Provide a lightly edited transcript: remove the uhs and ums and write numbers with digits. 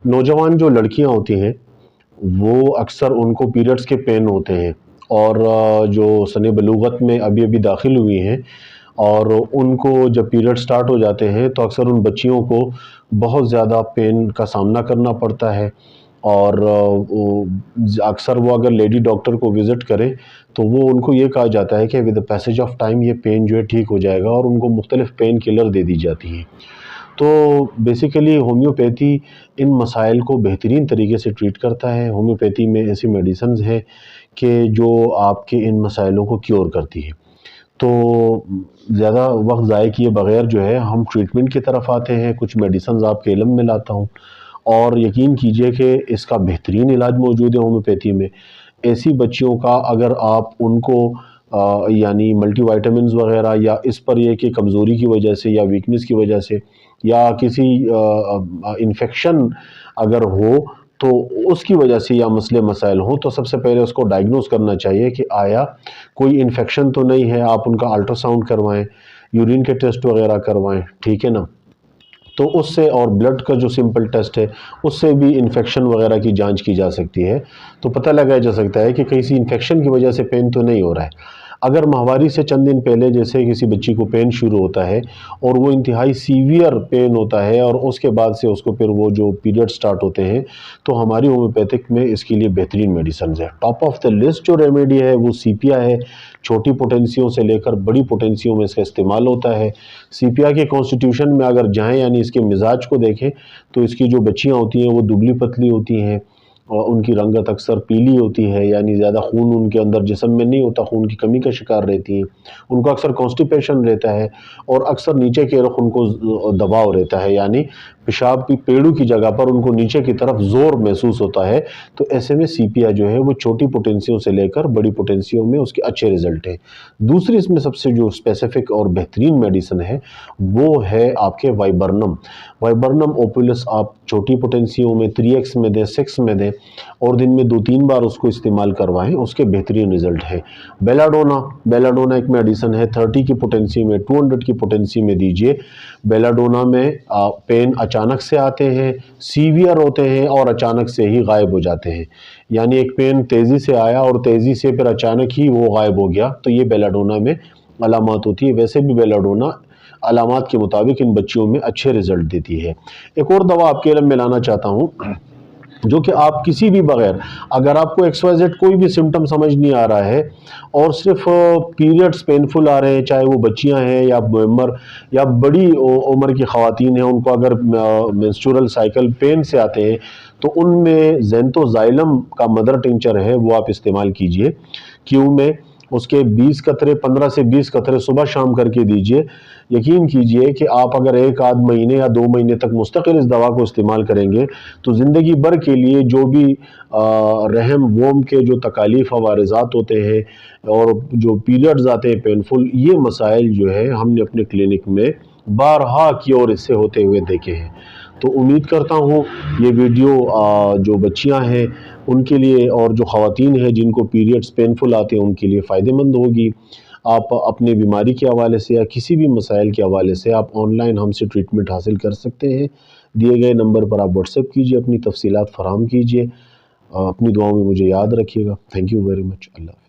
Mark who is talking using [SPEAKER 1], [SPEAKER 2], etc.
[SPEAKER 1] नौजवान जो लड़कियां होती हैं वो अक्सर उनको पीरियड्स के पेन होते हैं, और जो सने बलूगत में अभी अभी दाखिल हुई हैं और उनको जब पीरियड स्टार्ट हो जाते हैं तो अक्सर उन बच्चियों को बहुत ज़्यादा पेन का सामना करना पड़ता है। और अक्सर वो अगर लेडी डॉक्टर को विज़िट करें तो वो उनको ये कहा जाता है कि with the passage of time ये पेन जो है ठीक हो जाएगा, और उनको मुख्तलिफ पेन किलर दे दी जाती हैं। तो बेसिकली होम्योपैथी इन मसाइल को बेहतरीन तरीके से ट्रीट करता है। होम्योपैथी में ऐसी मेडिसिन्स हैं कि जो आपके इन मसाइलों को क्योर करती है। तो ज़्यादा वक्त ज़ाय किए बगैर जो है हम ट्रीटमेंट की तरफ आते हैं। कुछ मेडिसिन्स आपके इल्म में लाता हूँ, और यकीन कीजिए कि इसका बेहतरीन इलाज मौजूद है होम्योपैथी में। ऐसी बच्चियों का अगर आप उनको यानी मल्टी वाइटामिन्स वगैरह, या इस पर यह कि कमज़ोरी की वजह से या वीकनेस की वजह से या किसी इन्फेक्शन अगर हो तो उसकी वजह से या मसले मसाइल हो, तो सबसे पहले उसको डायग्नोस करना चाहिए कि आया कोई इन्फेक्शन तो नहीं है। आप उनका अल्ट्रासाउंड करवाएं, यूरिन के टेस्ट वगैरह करवाएं, ठीक है ना। तो उससे, और ब्लड का जो सिंपल टेस्ट है उससे भी इन्फेक्शन वगैरह की जांच की जा सकती है, तो पता लगाया जा सकता है कि किसी इन्फेक्शन की वजह से पेन तो नहीं हो रहा है। अगर माहवारी से चंद दिन पहले जैसे किसी बच्ची को पेन शुरू होता है और वो इंतहाई सीवियर पेन होता है, और उसके बाद से उसको फिर वो जो पीरियड स्टार्ट होते हैं, तो हमारी होम्योपैथिक में इसके लिए बेहतरीन मेडिसिन है। टॉप ऑफ द लिस्ट जो रेमेडी है वो सीपिया है। छोटी पोटेंसियों से लेकर बड़ी पोटेंसियों में इसका इस्तेमाल होता है। सीपिया के कॉन्स्टिट्यूशन में अगर जाएँ, यानी इसके मिजाज को देखें, तो इसकी जो बच्चियाँ होती हैं वो दुबली पतली होती हैं, और उनकी रंगत अक्सर पीली होती है, यानी ज़्यादा खून उनके अंदर जिस्म में नहीं होता, खून की कमी का शिकार रहती हैं। उनको अक्सर कॉन्स्टिपेशन रहता है, और अक्सर नीचे के रुख उनको दबाव रहता है, यानी पेशाब की पेड़ू की जगह पर उनको नीचे की तरफ ज़ोर महसूस होता है। तो ऐसे में सीपिया जो है वो छोटी पोटेंसियों से लेकर बड़ी पोटेंसियों में उसके अच्छे रिजल्ट हैं। दूसरी इसमें सबसे जो स्पेसिफिक और बेहतरीन मेडिसिन है वो है आपके वाइबर्नम। वाइबर्नम ओपुलस आप छोटी पोटेंसियों में 3x में दें, 6 में दें, और दिन में 2-3 बार उसको इस्तेमाल करवाएं, उसके बेहतरीन रिजल्ट है। बेलाडोना एक मेडिसिन है, 30 की पोटेंसी में, 200 की पोटेंसी में दीजिए। बेलाडोना में पेन अचानक से आते हैं, सीवियर होते हैं, और अचानक से ही गायब हो जाते हैं। यानी एक पेन तेज़ी से आया और तेज़ी से फिर अचानक ही वो गायब हो गया, तो ये बेलाडोना में अलामत होती है। वैसे भी बेलाडोना अलामत के मुताबिक इन बच्चियों में अच्छे रिजल्ट देती है। एक और दवा आपके इल्म में लाना चाहता हूँ, जो कि आप किसी भी बगैर, अगर आपको XYZ कोई भी सिम्टम समझ नहीं आ रहा है और सिर्फ पीरियड्स पेनफुल आ रहे हैं, चाहे वो बच्चियां हैं या उम्र या बड़ी उम्र की ख़वातीन हैं, उनको अगर मेंस्ट्रुअल साइकिल पेन से आते हैं, तो उनमें ज़ेंथोज़ाइलम का मदर टिंचर है वो आप इस्तेमाल कीजिए। क्यों में उसके 20 कतरे, 15 से 20 कतरे सुबह शाम करके दीजिए। यकीन कीजिए कि आप अगर एक आध महीने या 2 महीने तक मुस्तकिल इस दवा को इस्तेमाल करेंगे तो ज़िंदगी भर के लिए जो भी रहम वोम के जो तकालीफ वारिज़ात होते हैं और जो पीरियड्स आते हैं पेनफुल, ये मसाइल जो है हमने अपने क्लिनिक में बारहा की और इससे होते हुए देखे हैं। तो उम्मीद करता हूँ ये वीडियो जो बच्चियाँ हैं उनके लिए, और जो ख़वातीन हैं जिनको पीरियड्स पेनफुल आते हैं, उनके लिए फ़ायदेमंद होगी। आप अपने बीमारी के हवाले से या किसी भी मसाइल के हवाले से आप ऑनलाइन हमसे ट्रीटमेंट हासिल कर सकते हैं। दिए गए नंबर पर आप व्हाट्सएप कीजिए, अपनी तफसीलात फराहम कीजिए। अपनी दुआओं में मुझे याद रखिएगा। Thank you very much. Allah.